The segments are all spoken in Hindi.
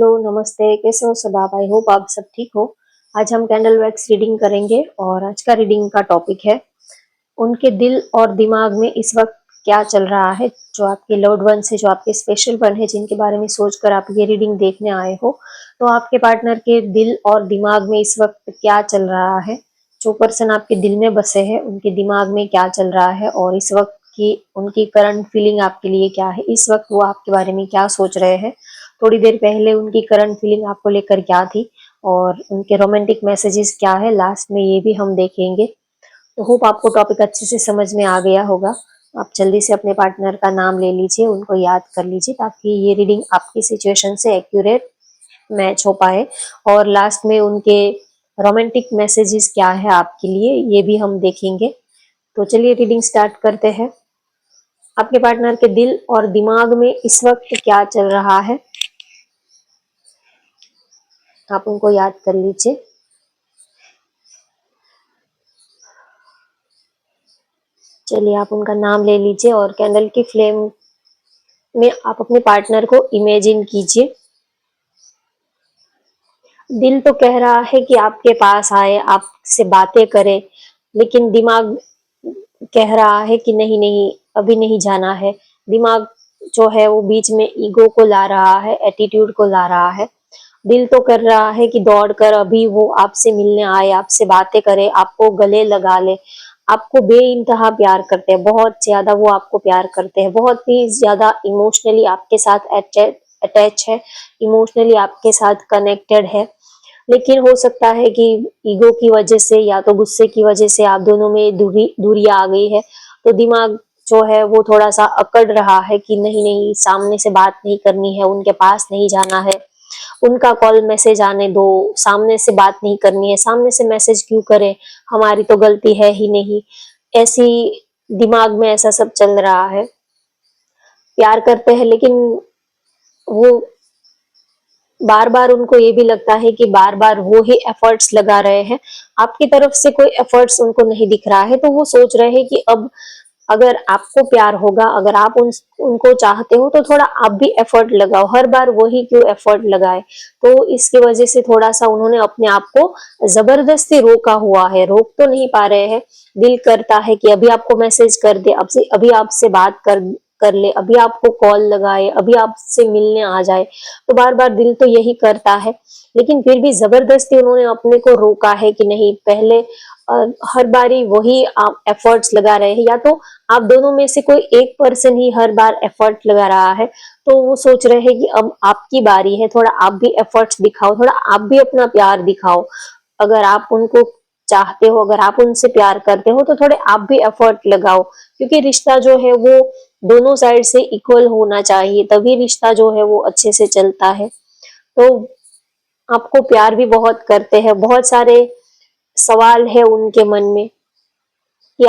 हेलो, नमस्ते, कैसे हो सब आप? आई होप आप सब ठीक हो। आज हम कैंडल वैक्स रीडिंग करेंगे और आज का रीडिंग का टॉपिक है उनके दिल और दिमाग में इस वक्त क्या चल रहा है। जो आपके लव्ड वंस है, जो आपके स्पेशल वन है, जिनके बारे में सोचकर आप ये रीडिंग देखने आए हो, तो आपके पार्टनर के दिल और दिमाग में इस वक्त क्या चल रहा है। जो पर्सन आपके दिल में बसे हैं उनके दिमाग में क्या चल रहा है और इस वक्त की उनकी करंट फीलिंग आपके लिए क्या है। इस वक्त वो आपके बारे में क्या सोच रहे हैं, थोड़ी देर पहले उनकी करंट फीलिंग आपको लेकर क्या थी और उनके रोमांटिक मैसेजेस क्या है, लास्ट में ये भी हम देखेंगे। तो होप आपको टॉपिक अच्छे से समझ में आ गया होगा। आप जल्दी से अपने पार्टनर का नाम ले लीजिए, उनको याद कर लीजिए ताकि ये रीडिंग आपकी सिचुएशन से एक्यूरेट मैच हो पाए। और लास्ट में उनके रोमांटिक मैसेजेस क्या है आपके लिए, ये भी हम देखेंगे। तो चलिए रीडिंग स्टार्ट करते हैं। आपके पार्टनर के दिल और दिमाग में इस वक्त क्या चल रहा है, आप उनको याद कर लीजिए। चलिए आप उनका नाम ले लीजिए और कैंडल की फ्लेम में आप अपने पार्टनर को इमेजिन कीजिए। दिल तो कह रहा है कि आपके पास आए, आपसे बातें करे, लेकिन दिमाग कह रहा है कि नहीं नहीं, अभी नहीं जाना है। दिमाग जो है वो बीच में ईगो को ला रहा है, एटीट्यूड को ला रहा है। दिल तो कर रहा है कि दौड़कर अभी वो आपसे मिलने आए, आपसे बातें करे, आपको गले लगा ले। आपको बेइंतहा प्यार करते हैं, बहुत ज्यादा वो आपको प्यार करते हैं, बहुत ही ज्यादा इमोशनली आपके साथ अटैच है, इमोशनली आपके साथ कनेक्टेड है। लेकिन हो सकता है कि ईगो की वजह से या तो गुस्से की वजह से आप दोनों में दूरी आ गई है। तो दिमाग जो है वो थोड़ा सा अकड़ रहा है कि नहीं नहीं, सामने से बात नहीं करनी है, उनके पास नहीं जाना है, उनका कॉल मैसेज आने दो, सामने से बात नहीं करनी है, सामने से मैसेज क्यों करें, हमारी तो गलती है ही नहीं। ऐसी दिमाग में ऐसा सब चल रहा है। प्यार करते हैं लेकिन वो बार बार उनको ये भी लगता है कि बार बार वो ही एफर्ट्स लगा रहे हैं, आपकी तरफ से कोई एफर्ट्स उनको नहीं दिख रहा है। तो वो सोच रहे हैं कि अब अगर आपको प्यार होगा, अगर आप उनको चाहते हो तो थोड़ा आप भी एफर्ट लगाओ, हर बार वही क्यों एफर्ट लगाए। तो इसकी वजह से थोड़ा सा उन्होंने अपने आप को जबरदस्ती रोका हुआ है, रोक तो नहीं पा रहे हैं। दिल करता है कि अभी आपको मैसेज कर दे, अब से अभी आपसे बात कर ले, अभी आपको कॉल लगाए, अभी आपसे मिलने आ जाए। तो बार बार दिल तो यही करता है, लेकिन फिर भी जबरदस्ती उन्होंने अपने को रोका है कि नहीं, पहले हर बारी वही आप एफर्ट्स लगा रहे हैं, या तो आप दोनों में से कोई एक पर्सन ही हर बार एफर्ट लगा रहा है। तो वो सोच रहे हैं कि अब आपकी बारी है, थोड़ा आप भी एफर्ट्स दिखाओ, थोड़ा आप भी अपना प्यार दिखाओ। अगर आप उनको चाहते हो, अगर आप उनसे प्यार करते हो तो थोड़े आप भी एफर्ट लगाओ, क्योंकि रिश्ता जो है वो दोनों साइड से इक्वल होना चाहिए, तभी रिश्ता जो है वो अच्छे से चलता है। तो आपको प्यार भी बहुत करते हैं, बहुत सारे सवाल है उनके मन में कि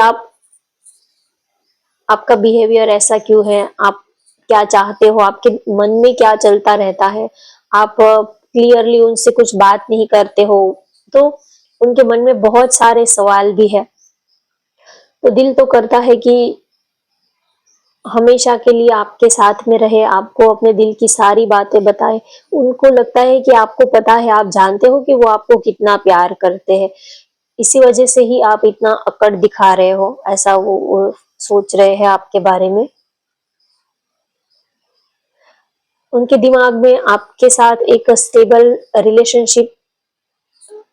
आपका बिहेवियर ऐसा क्यों है, आप क्या चाहते हो, आपके मन में क्या चलता रहता है, आप क्लियरली उनसे कुछ बात नहीं करते हो। तो उनके मन में बहुत सारे सवाल भी है। तो दिल तो करता है कि हमेशा के लिए आपके साथ में रहे, आपको अपने दिल की सारी बातें बताए। उनको लगता है कि आपको पता है, आप जानते हो कि वो आपको कितना प्यार करते हैं, इसी वजह से ही आप इतना अकड़ दिखा रहे हो, ऐसा वो सोच रहे हैं आपके बारे में। उनके दिमाग में आपके साथ एक स्टेबल रिलेशनशिप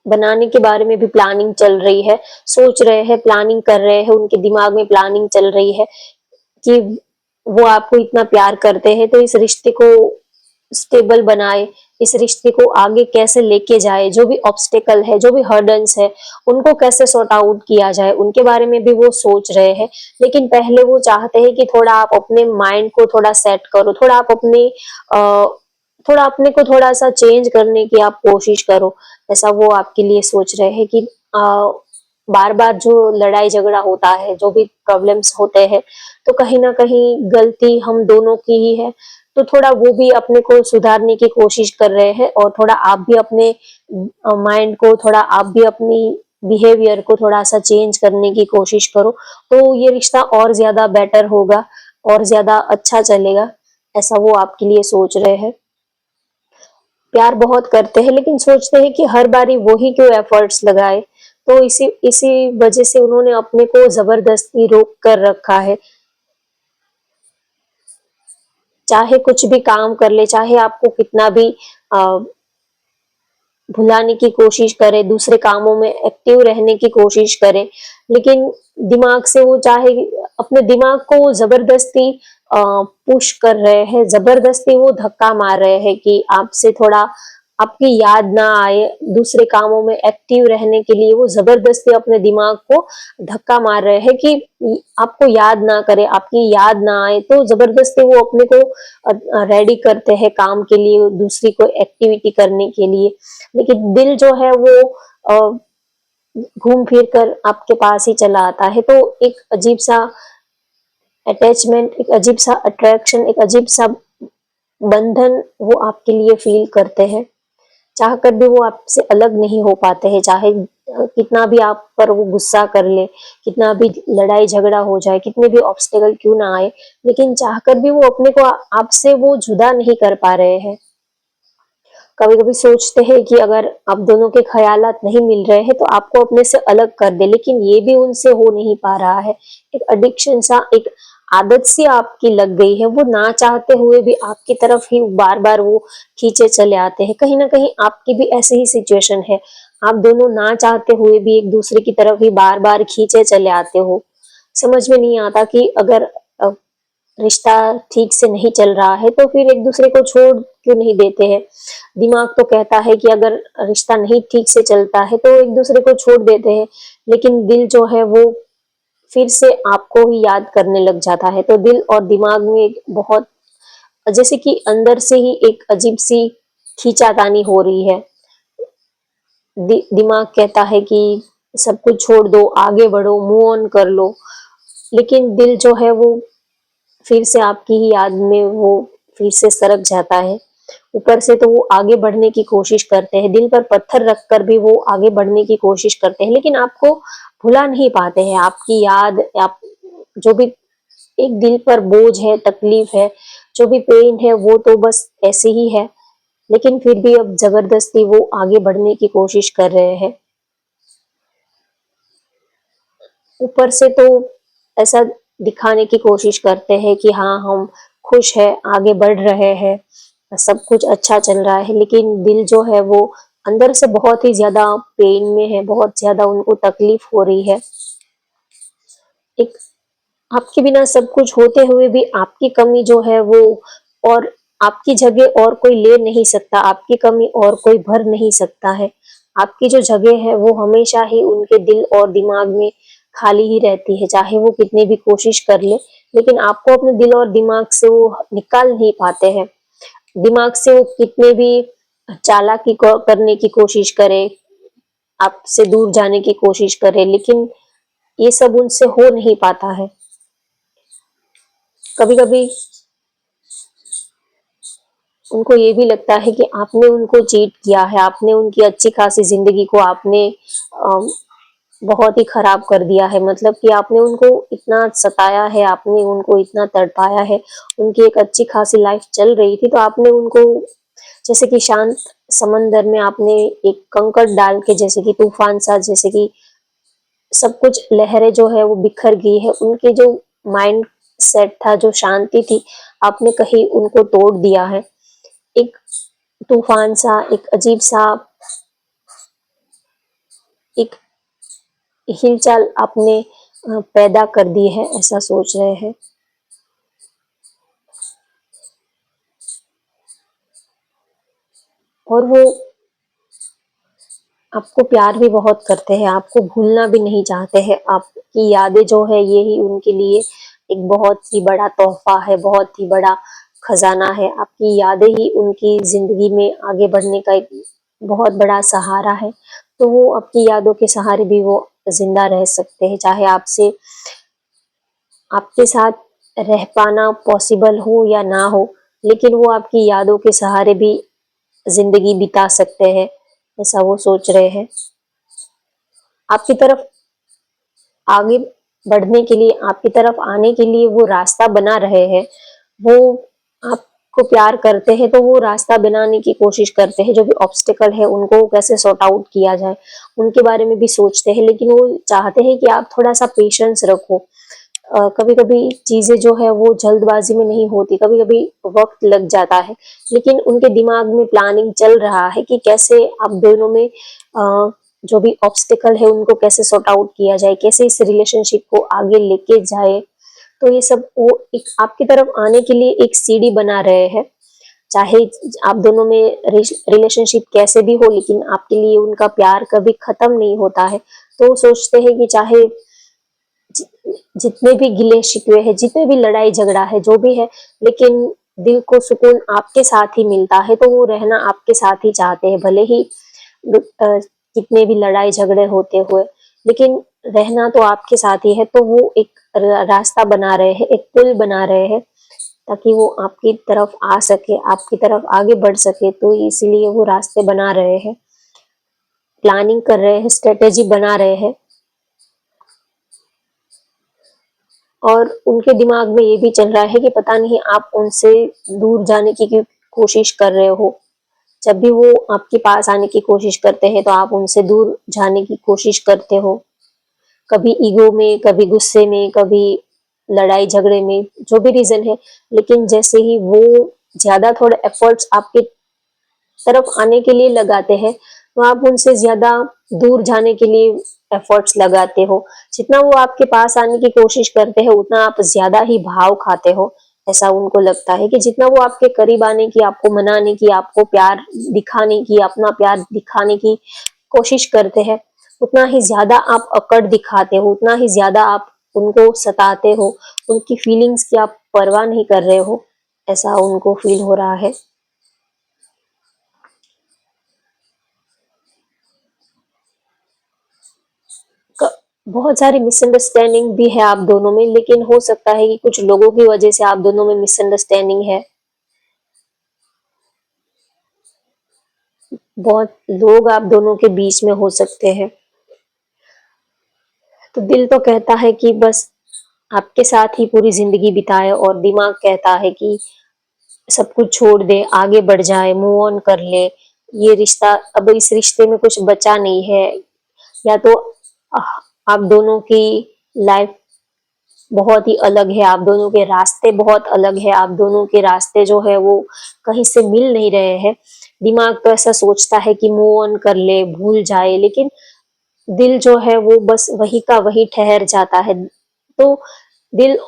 बनाने के बारे में भी प्लानिंग चल रही है, सोच रहे हैं, प्लानिंग कर रहे हैं, उनके दिमाग में प्लानिंग चल रही है कि वो आपको इतना प्यार करते हैं तो इस रिश्ते को स्टेबल बनाए, इस रिश्ते को आगे कैसे लेके जाए, जो भी ऑब्स्टेकल है, जो भी हर्डन्स है, उनको कैसे सॉर्ट आउट किया जाए, उनके बारे में भी वो सोच रहे हैं। लेकिन पहले वो चाहते हैं कि थोड़ा आप अपने माइंड को थोड़ा सेट करो, थोड़ा आप थोड़ा अपने को थोड़ा सा चेंज करने की आप कोशिश करो। ऐसा वो आपके लिए सोच रहे हैं कि बार बार जो लड़ाई झगड़ा होता है, जो भी प्रॉब्लम्स होते हैं, तो कहीं ना कहीं गलती हम दोनों की ही है। तो थोड़ा वो भी अपने को सुधारने की कोशिश कर रहे हैं और थोड़ा आप भी अपने माइंड को, थोड़ा आप भी अपनी बिहेवियर को थोड़ा सा चेंज करने की कोशिश करो, तो ये रिश्ता और ज्यादा बेटर होगा, और ज्यादा अच्छा चलेगा, ऐसा वो आपके लिए सोच रहे हैं। प्यार बहुत करते हैं लेकिन सोचते हैं कि हर बारी वो ही क्यों एफर्ट्स लगाए। तो इसी इसी वजह से उन्होंने अपने को ज़बरदस्ती रोक कर रखा है। चाहे कुछ भी काम कर ले, चाहे आपको कितना भी अ, भुलाने की कोशिश करे, दूसरे कामों में एक्टिव रहने की कोशिश करे, लेकिन दिमाग से वो चाहे अपने दिमाग को वो ज़बरदस्ती पुश कर रहे हैं, ज़बरदस्ती वो धक्का मार रहे हैं कि आपसे थोड़ा आपकी याद ना आए, दूसरे कामों में एक्टिव रहने के लिए वो ज़बरदस्ती अपने दिमाग को धक्का मार रहे हैं कि आपको याद ना करे, आपकी याद ना आए, तो ज़बरदस्ती वो अपने को रेडी करते हैं काम के लिए, दूसरी कोई एक्टिविटी करने के लिए। लेकिन दिल जो है वो घूम फिर कर आपके पास ही चला आता है, तो एक अजीब सा अटैचमेंट, एक अजीब सा अट्रैक्शन, एक अजीब सा बंधन वो आपके लिए फील करते हैं। चाह कर भी वो आपसे अलग नहीं हो पाते हैं, चाहे कितना भी आप पर वो गुस्सा कर ले, कितना भी लड़ाई झगड़ा हो जाए, कितने भी ऑब्स्टेकल क्यों ना आए, लेकिन चाह कर भी वो अपने को आपसे वो जुदा नहीं कर पा रहे हैं। कभी-कभी सोचते हैं कि अगर आप दोनों के ख़यालात नहीं मिल रहे हैं तो आपको अपने से अलग कर दें, लेकिन ये भी उनसे हो नहीं पा रहा है। एक एडिक्शन सा, एक आदत सी आपकी लग गई है, वो ना चाहते हुए भी आपकी तरफ ही बार-बार वो खींचे चले आते हैं। कहीं न कहीं आपकी भी ऐसी ही सिचुएशन है। आप दोनों ना चाहते हुए भी एक-दूसरे की तरफ ही बार-बार खींचे चले आते हो। समझ में नहीं आता कि अगर अ, रिश्ता ठीक से नहीं चल रहा है तो फिर एक-दूसरे को छोड़ क्यों नहीं देते हैं। दिमाग तो कहता है कि अगर रिश्ता नहीं ठीक से चलता है तो एक-दूसरे को छोड़ देते हैं, लेकिन दिल जो है वो फिर से आपको ही याद करने लग जाता है। तो दिल और दिमाग में एक बहुत जैसे कि अंदर से ही एक अजीब-सी खींचातानी हो रही है। दिमाग कहता है कि सब कुछ छोड़ दो, आगे बढ़ो, मूव ऑन कर लो, लेकिन दिल जो है वो फिर से आपकी ही याद में वो फिर से सरक जाता है। ऊपर से तो वो आगे बढ़ने की कोशिश करते हैं, दिल पर पत्थर रखकर भी वो आगे बढ़ने की कोशिश करते हैं, लेकिन आपको भुला नहीं पाते हैं। आपकी याद, आप जो भी एक दिल पर बोझ है, तकलीफ है, जो भी पेन है, वो तो बस ऐसे ही है, लेकिन फिर भी अब ज़बरदस्ती वो आगे बढ़ने की कोशिश कर रहे हैं। ऊपर से तो ऐसा दिखाने की कोशिश करते हैं कि हाँ, हम खुश हैं, आगे बढ़ रहे हैं, सब कुछ अच्छा चल रहा है, लेकिन दिल जो है वो अंदर से बहुत ही ज़्यादा पेन में है, बहुत ज़्यादा उनको तकलीफ हो रही है। एक आपके बिना सब कुछ होते हुए भी आपकी कमी जो है वो और आपकी जगह और कोई ले नहीं सकता, आपकी कमी और कोई भर नहीं सकता है। आपकी जो जगह है वो हमेशा ही उनके दिल और दिमाग में खाली ही रहती है, चाहे वो कितनी भी कोशिश कर ले, लेकिन आपको अपने दिल और दिमाग से वो निकाल नहीं पाते हैं। दिमाग से वो कितने भी चालाकी करने की कोशिश करे, आपसे दूर जाने की कोशिश करे, लेकिन ये सब उनसे हो नहीं पाता है। कभी-कभी उनको ये भी लगता है कि आपने उनको चीट किया है, आपने उनकी अच्छी खासी ज़िंदगी को आपने अ, बहुत ही खराब कर दिया है, मतलब कि आपने उनको इतना सताया है, आपने उनको इतना तड़पाया है, उनकी एक अच्छी खासी लाइफ चल रही थी, तो आपने उनको जैसे कि शांत समंदर में आपने एक कंकड़ डाल के, जैसे कि तूफान सा, जैसे कि सब कुछ लहरें जो है वो बिखर गई है, उनके जो माइंड सेट था, जो शांति थी, आपने कहीं उनको तोड़ दिया है। एक तूफान सा, एक अजीब सा, एक हिलचाल आपने पैदा कर दी है, ऐसा सोच रहे हैं। और वो आपको प्यार भी बहुत करते हैं, आपको भूलना भी नहीं चाहते हैं, आपकी यादें जो है यही उनके लिए एक बहुत ही बड़ा तोहफ़ा है, बहुत ही बड़ा खज़ाना है। आपकी यादें ही उनकी ज़िंदगी में आगे बढ़ने का एक बहुत बड़ा सहारा है। तो वो आपकी यादों के सहारे भी वो ज़िंदा रह सकते हैं, चाहे आपसे आपके साथ रह पाना पॉसिबल हो या ना हो, लेकिन वो आपकी यादों के सहारे भी ज़िंदगी बिता सकते हैं, ऐसा वो सोच रहे हैं। आपकी तरफ आगे बढ़ने के लिए, आपकी तरफ आने के लिए वो रास्ता बना रहे हैं। वो आपको को प्यार करते हैं तो वो रास्ता बनाने की कोशिश करते हैं, जो भी ऑब्स्टिकल है उनको कैसे सॉर्ट आउट किया जाए उनके बारे में भी सोचते हैं, लेकिन वो चाहते हैं कि आप थोड़ा सा पेशेंस रखो। कभी कभी चीजें जो है वो जल्दबाजी में नहीं होती, कभी कभी वक्त लग जाता है, लेकिन उनके दिमाग में प्लानिंग चल रहा है कि कैसे आप दोनों में जो भी ऑब्स्टिकल है उनको कैसे सॉर्ट आउट किया जाए, कैसे इस रिलेशनशिप को आगे लेके जाए। तो ये सब वो एक आपकी तरफ आने के लिए एक सीढ़ी बना रहे हैं। चाहे आप दोनों में रिलेशनशिप कैसे भी हो, लेकिन आपके लिए उनका प्यार कभी खत्म नहीं होता है। तो वो सोचते हैं कि चाहे जितने भी गिले शिकवे है, जितने भी लड़ाई झगड़ा है, जो भी है, लेकिन दिल को सुकून आपके साथ ही मिलता है, तो वो रहना आपके साथ ही चाहते हैं, भले ही कितने भी लड़ाई झगड़े होते हुए, लेकिन रहना तो आपके साथ ही है। तो वो एक रास्ता बना रहे हैं, एक पुल बना रहे हैं, ताकि वो आपकी तरफ आ सके, आपकी तरफ आगे बढ़ सके। तो इसीलिए वो रास्ते बना रहे हैं, प्लानिंग कर रहे हैं, स्ट्रेटेजी बना रहे हैं। और उनके दिमाग में ये भी चल रहा है कि पता नहीं आप उनसे दूर जाने की क्यों कोशिश कर रहे हो। जब भी वो आपके पास आने की कोशिश करते हैं तो आप उनसे दूर जाने की कोशिश करते हो, कभी ईगो में, कभी गुस्से में, कभी लड़ाई झगड़े में, जो भी रीजन है। लेकिन जैसे ही वो ज्यादा थोड़े एफर्ट्स आपके तरफ आने के लिए लगाते हैं, तो आप उनसे ज्यादा दूर जाने के लिए एफर्ट्स लगाते हो। जितना वो आपके पास आने की कोशिश करते हैं उतना आप ज्यादा ही भाव खाते हो। ऐसा उनको लगता है कि जितना वो आपके करीब आने की, आपको मनाने की, आपको प्यार दिखाने की, अपना प्यार दिखाने की कोशिश करते हैं, उतना ही ज्यादा आप अकड़ दिखाते हो, उतना ही ज्यादा आप उनको सताते हो, उनकी फीलिंग्स की आप परवाह नहीं कर रहे हो। ऐसा उनको फील हो रहा है। बहुत सारी मिसअंडरस्टैंडिंग भी है आप दोनों में, लेकिन हो सकता है कि कुछ लोगों की वजह से आप दोनों में मिसअंडरस्टैंडिंग है। बहुत लोग आप दोनों के बीच में हो सकते हैं। तो दिल तो कहता है कि बस आपके साथ ही पूरी जिंदगी बिताए, और दिमाग कहता है कि सब कुछ छोड़ दे, आगे बढ़ जाए, मूव ऑन कर ले। ये रिश्ता, अब इस रिश्ते में कुछ बचा नहीं है। या तो आप दोनों की लाइफ बहुत ही अलग है, आप दोनों के रास्ते बहुत अलग है, आप दोनों के रास्ते जो है वो कहीं से मिल नहीं रहे हैं। दिमाग तो ऐसा सोचता है कि मूव ऑन कर ले, भूल जाए, लेकिन दिल जो है वो बस वही का वही ठहर जाता है। तो दिल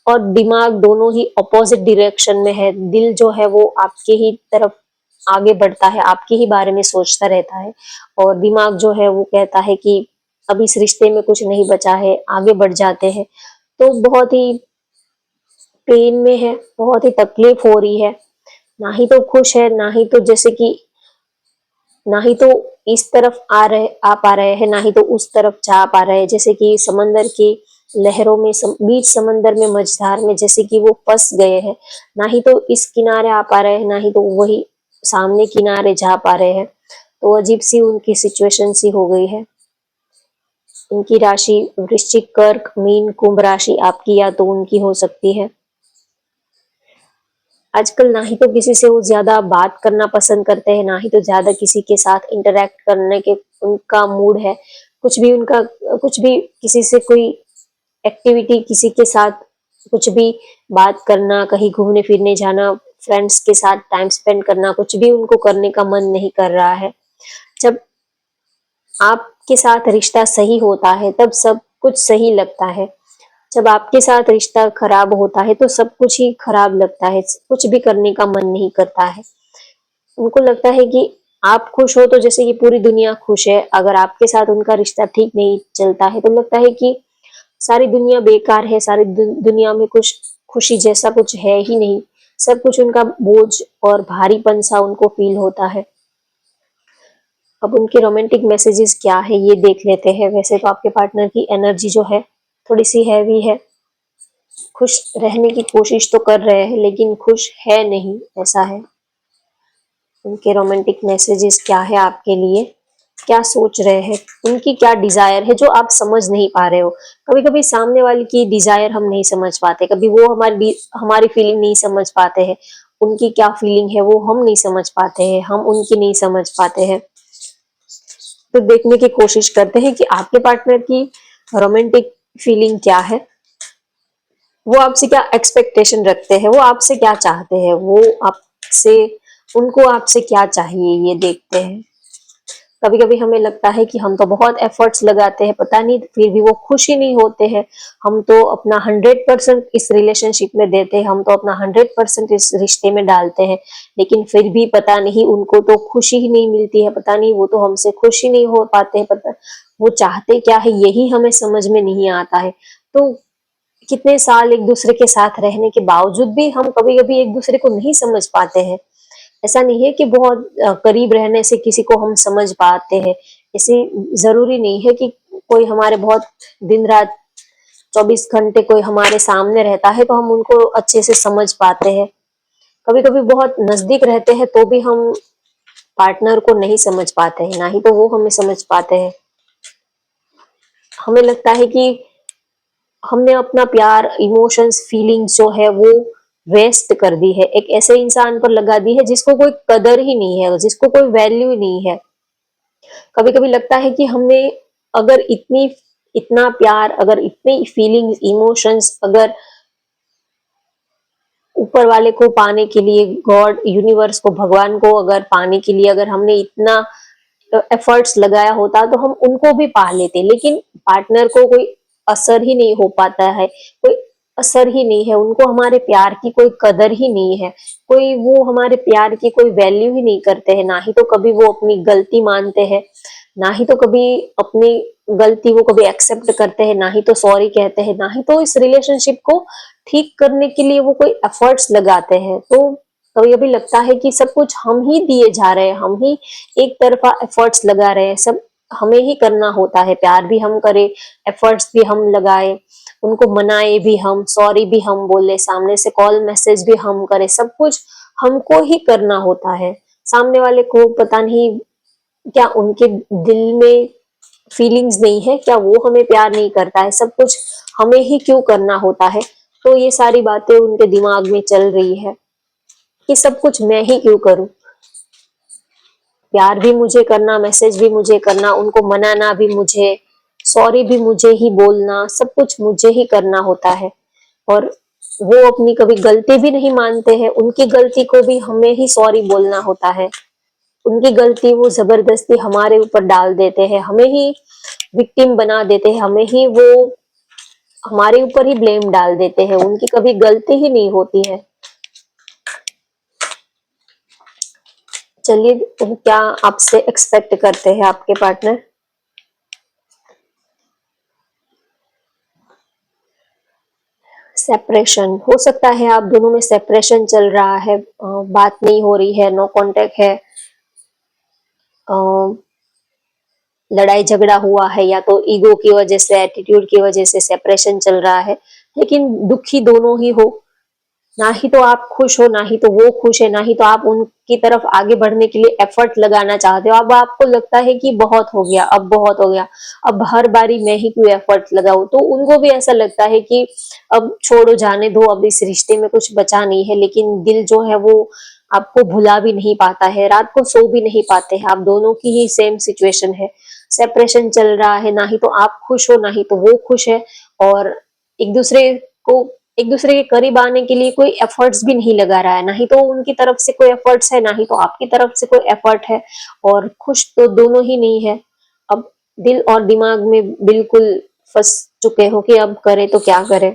और दिमाग दोनों ही अपोजिट डायरेक्शन में है। दिल जो है वो आपके ही तरफ आगे बढ़ता है, आपके ही बारे में सोचता रहता है, और दिमाग जो है वो कहता है कि अब इस रिश्ते में कुछ नहीं बचा है, आगे बढ़ जाते हैं। तो बहुत ही पेन में है, बहुत ही तकलीफ हो रही है, ना ही तो खुश है, ना ही तो जैसे कि ना ही तो इस तरफ आ पा रहे हैं, ना ही तो उस तरफ जा पा रहे हैं। जैसे कि समंदर की लहरों में, बीच समंदर में, मझधार में, जैसे कि वो फंस गए हैं। ना ही तो इस किनारे आ पा रहे हैं, ना ही तो वही सामने किनारे जा पा रहे हैं। तो अजीब सी उनकी सिचुएशन सी हो गई है। उनकी राशि वृश्चिक, कर्क, मीन, कुंभ राशि आपकी या तो उनकी हो सकती है। आजकल ना ही तो किसी से वो ज्यादा बात करना पसंद करते हैं, ना ही तो ज्यादा किसी के साथ इंटरेक्ट करने के उनका मूड है। कुछ भी उनका, कुछ भी किसी से कोई एक्टिविटी, किसी के साथ कुछ भी बात करना, कहीं घूमने फिरने जाना, फ्रेंड्स के साथ टाइम स्पेंड करना, कुछ भी उनको करने का मन नहीं कर रहा है। जब आपके साथ रिश्ता सही होता है तब सब कुछ सही लगता है। जब आपके साथ रिश्ता खराब होता है तो सब कुछ ही खराब लगता है, कुछ भी करने का मन नहीं करता है। उनको लगता है कि आप खुश हो तो जैसे कि पूरी दुनिया खुश है, अगर आपके साथ उनका रिश्ता ठीक नहीं चलता है तो लगता है कि सारी दुनिया बेकार है, सारी दुनिया में कुछ खुशी जैसा कुछ है ही नहीं। सब कुछ उनका बोझ और भारीपन सा उनको फील होता है। अब उनके रोमांटिक मैसेजेस क्या है ये देख लेते हैं। वैसे तो आपके पार्टनर की एनर्जी जो है थोड़ी सी हैवी है, खुश रहने की कोशिश तो कर रहे हैं लेकिन खुश है नहीं, ऐसा है। उनके रोमांटिक मैसेजेस क्या है आपके लिए, क्या सोच रहे हैं, उनकी क्या डिजायर है जो आप समझ नहीं पा रहे हो। कभी कभी सामने वाले की डिजायर हम नहीं समझ पाते, कभी वो हमारी फीलिंग नहीं समझ पाते हैं। उनकी क्या फीलिंग है वो हम नहीं समझ पाते हैं, हम उनकी नहीं समझ पाते हैं। तो देखने की कोशिश करते हैं कि आपके पार्टनर की रोमांटिक फीलिंग क्या है, वो आपसे क्या एक्सपेक्टेशन रखते हैं, वो आपसे क्या चाहते हैं, वो आपसे उनको आपसे क्या चाहिए, ये देखते हैं। कभी कभी हमें लगता है कि हम तो बहुत एफर्ट्स लगाते हैं, पता नहीं फिर भी वो खुश ही नहीं होते हैं। हम तो अपना 100% इस रिलेशनशिप में देते हैं, हम तो अपना 100% इस रिश्ते में डालते हैं, लेकिन फिर भी पता नहीं उनको तो खुशी ही नहीं मिलती है, पता नहीं वो तो हमसे खुश ही नहीं हो पाते हैं, पता वो चाहते क्या है यही हमें समझ में नहीं आता है। तो कितने साल एक दूसरे के साथ रहने के बावजूद भी हम कभी कभी एक दूसरे को नहीं समझ पाते हैं। ऐसा नहीं है कि बहुत करीब रहने से किसी को हम समझ पाते हैं, ऐसे जरूरी नहीं है कि कोई हमारे बहुत दिन रात 24 घंटे कोई हमारे सामने रहता है तो हम उनको अच्छे से समझ पाते हैं। कभी कभी बहुत नजदीक रहते हैं तो भी हम पार्टनर को नहीं समझ पाते हैं, ना ही तो वो हमें समझ पाते हैं। हमें लगता है कि हमने अपना प्यार, इमोशंस, फीलिंग्स जो है वो वेस्ट कर दी है, एक ऐसे इंसान पर लगा दी है जिसको कोई कदर ही नहीं है, जिसको कोई वैल्यू ही नहीं है। कभी कभी लगता है कि हमने अगर इतना प्यार, अगर इतनी फीलिंग्स, इमोशंस अगर ऊपर वाले को पाने के लिए, गॉड यूनिवर्स को, भगवान को अगर पाने के लिए अगर हमने इतना एफर्ट्स लगाया होता तो हम उनको भी पा लेते, लेकिन पार्टनर को कोई असर ही नहीं हो पाता है, कोई असर ही नहीं है, उनको हमारे प्यार की कोई कदर ही नहीं है, कोई वो हमारे प्यार की कोई वैल्यू ही नहीं करते हैं, ना ही तो कभी वो अपनी गलती मानते हैं, ना ही तो कभी अपनी गलती वो कभी एक्सेप्ट करते हैं, ना ही तो सॉरी कहते हैं, ना ही तो इस रिलेशनशिप को ठीक करने के लिए वो कोई एफर्ट्स लगाते हैं। तो कभी कभी लगता है कि सब कुछ हम ही दिए जा रहे हैं, हम ही एक तरफा एफर्ट्स लगा रहे हैं, सब हमें ही करना होता है, प्यार भी हम करें, एफर्ट्स भी हम लगाए, उनको मनाए भी हम, सॉरी भी हम बोले, सामने से कॉल मैसेज भी हम करें, सब कुछ हमको ही करना होता है। सामने वाले को पता नहीं क्या उनके दिल में फीलिंग्स नहीं है, क्या वो हमें प्यार नहीं करता है, सब कुछ हमें ही क्यों करना होता है। तो ये सारी बातें उनके दिमाग में चल रही है कि सब कुछ मैं ही क्यों करूं, प्यार भी मुझे करना, मैसेज भी मुझे करना, उनको मनाना भी मुझे, सॉरी भी मुझे ही बोलना, सब कुछ मुझे ही करना होता है। और वो अपनी कभी गलती भी नहीं मानते हैं, उनकी गलती को भी हमें ही सॉरी बोलना होता है, उनकी गलती वो जबरदस्ती हमारे ऊपर डाल देते हैं, हमें ही विक्टिम बना देते हैं, हमें ही वो हमारे ऊपर ही ब्लेम डाल देते हैं, उनकी कभी गलती ही नहीं होती है। चलिए, वो क्या आपसे एक्सपेक्ट करते हैं आपके पार्टनर? सेपरेशन हो सकता है, आप दोनों में सेपरेशन चल रहा है, बात नहीं हो रही है, नो कांटेक्ट है, अ, लड़ाई झगड़ा हुआ है, या तो ईगो की वजह से, एटीट्यूड की वजह से सेपरेशन चल रहा है, लेकिन दुखी दोनों ही हो, ना ही तो आप खुश हो, ना ही तो वो खुश है, ना ही तो आप उनकी तरफ आगे बढ़ने के लिए एफर्ट लगाना चाहते हो। अब आपको लगता है कि बहुत हो गया, अब बहुत हो गया, अब हर बारी मैं ही क्यों एफर्ट लगाऊं, तो उनको भी ऐसा लगता है कि अब छोड़ो, जाने दो, अब इस रिश्ते में कुछ बचा नहीं है, लेकिन दिल जो है वो आपको भुला भी नहीं पाता है, रात को सो भी नहीं पाते हैं, आप दोनों की ही सेम सिचुएशन है, सेपरेशन चल रहा है, ना ही तो आप खुश हो, ना ही तो वो खुश है, और एक दूसरे को एक दूसरे के करीब आने के लिए कोई एफर्ट्स भी नहीं लगा रहा है, ना ही तो उनकी तरफ से कोई एफर्ट्स है, ना ही तो आपकी तरफ से कोई एफर्ट है, और खुश तो दोनों ही नहीं है। अब दिल और दिमाग में बिल्कुल फंस चुके हो कि अब करें तो क्या करें।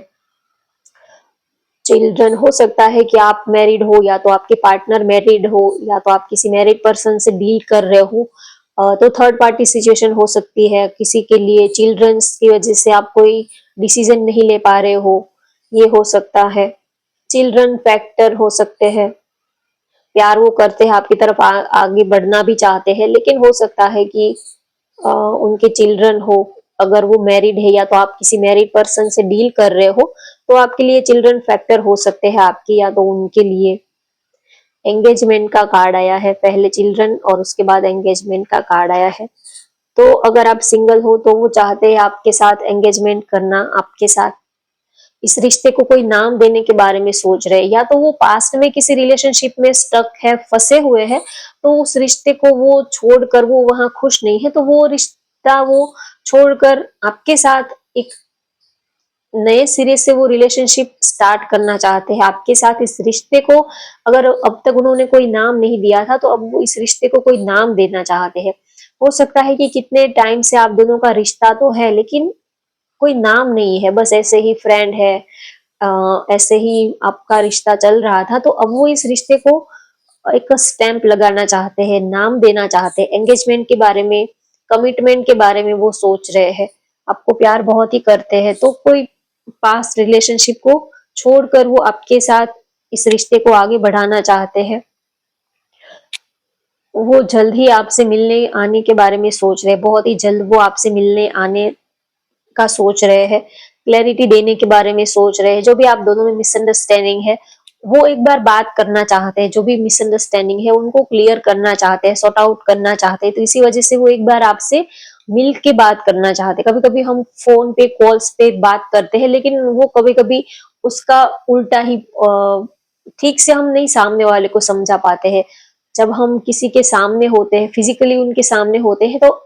चिल्ड्रन हो सकता है कि आप मैरिड हो, या तो आपके पार्टनर मैरिड हो, या तो आप किसी मैरिड पर्सन से डील कर रहे हो, तो थर्ड पार्टी सिचुएशन हो सकती है किसी के लिए, चिल्ड्रंस की वजह से आप कोई डिसीजन नहीं ले पा रहे हो, ये हो सकता है। चिल्ड्रन फैक्टर हो सकते हैं, प्यार वो करते हैं आपकी तरफ, आगे बढ़ना भी चाहते हैं, लेकिन हो सकता है कि उनके चिल्ड्रन हो, अगर वो मैरिड है या तो आप किसी मैरिड पर्सन से डील कर रहे हो, तो आपके लिए चिल्ड्रन फैक्टर हो सकते हैं आपकी या तो उनके लिए। एंगेजमेंट का कार्ड आया है, पहले चिल्ड्रन और उसके बाद एंगेजमेंट का कार्ड आया है। तो अगर आप सिंगल हो तो वो चाहते हैं आपके साथ एंगेजमेंट करना, आपके साथ इस रिश्ते को कोई नाम देने के बारे में सोच रहे हैं, या तो वो पास्ट में किसी रिलेशनशिप में स्टक है, फंसे हुए हैं, तो उस रिश्ते को वो छोड़कर वो वहां खुश नहीं है, तो वो रिश्ता वो छोड़कर आपके साथ एक नए सिरे से वो रिलेशनशिप स्टार्ट करना चाहते हैं आपके साथ। इस रिश्ते को अगर अब तक उन्होंने कोई नाम नहीं दिया था, तो अब वो इस रिश्ते को कोई नाम देना चाहते हैं। हो सकता है कि कितने टाइम से आप दोनों का रिश्ता तो है, लेकिन कोई नाम नहीं है, बस ऐसे ही फ्रेंड है, ऐसे ही आपका रिश्ता चल रहा था, तो अब वो इस रिश्ते को एक स्टैंप लगाना चाहते हैं, नाम देना चाहते हैं, एंगेजमेंट के बारे में, कमिटमेंट के बारे में वो सोच रहे हैं। आपको प्यार बहुत ही करते हैं, तो कोई पास्ट रिलेशनशिप को छोड़कर वो आपके साथ इस रिश्ते को आगे बढ़ाना चाहते हैं। वो जल्द ही आपसे मिलने आने के बारे में सोच रहे हैं, बहुत ही जल्द वो आपसे मिलने आने का सोच रहे हैं, क्लैरिटी देने के बारे में सोच रहे हैं। जो भी आप दोनों में मिसअंडरस्टैंडिंग है, वो एक बार बात करना चाहते हैं, जो भी मिसअंडरस्टैंडिंग है उनको क्लियर करना चाहते हैं, सॉर्ट आउट करना चाहते हैं। तो इसी वजह से वो एक बार आपसे मिल के बात करना चाहते हैं। कभी-कभी हम फोन पे, कॉल्स पे बात करते हैं, लेकिन वो कभी-कभी उसका उल्टा ही ठीक से हम नहीं सामने वाले को समझा पाते हैं। जब हम किसी के सामने होते हैं, फिजिकली उनके सामने होते हैं, तो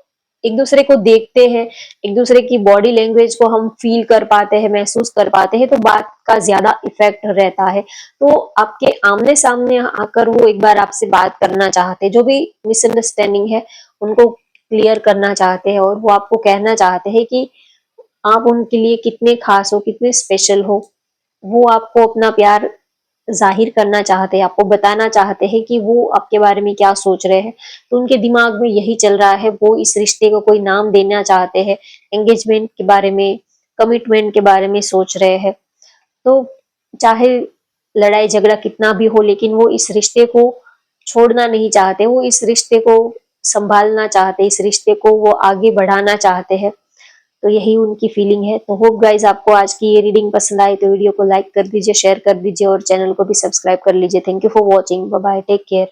एक दूसरे को देखते हैं, एक दूसरे की बॉडी लैंग्वेज को हम फील कर पाते हैं, महसूस कर पाते हैं, तो बात का ज्यादा इफेक्ट रहता है। तो आपके आमने सामने आकर वो एक बार आपसे बात करना चाहते हैं, जो भी मिसअंडरस्टैंडिंग है उनको क्लियर करना चाहते हैं, और वो आपको कहना चाहते हैं कि आप उनके लिए कितने खास हो, कितने स्पेशल हो। वो आपको अपना प्यार ज़ाहिर करना चाहते हैं, आपको बताना चाहते हैं कि वो आपके बारे में क्या सोच रहे हैं। तो उनके दिमाग में यही चल रहा है, वो इस रिश्ते को कोई नाम देना चाहते हैं, एंगेजमेंट के बारे में, कमिटमेंट के बारे में सोच रहे हैं। तो चाहे लड़ाई झगड़ा कितना भी हो, लेकिन वो इस रिश्ते को छोड़ना नहीं चाहते, वो इस रिश्ते को संभालना चाहते, इस रिश्ते को वो आगे बढ़ाना चाहते हैं। तो यही उनकी फीलिंग है। तो होप गाइस आपको आज की ये रीडिंग पसंद आई, तो वीडियो को लाइक कर दीजिए, शेयर कर दीजिए और चैनल को भी सब्सक्राइब कर लीजिए। Thank you for watching. Bye bye, take care.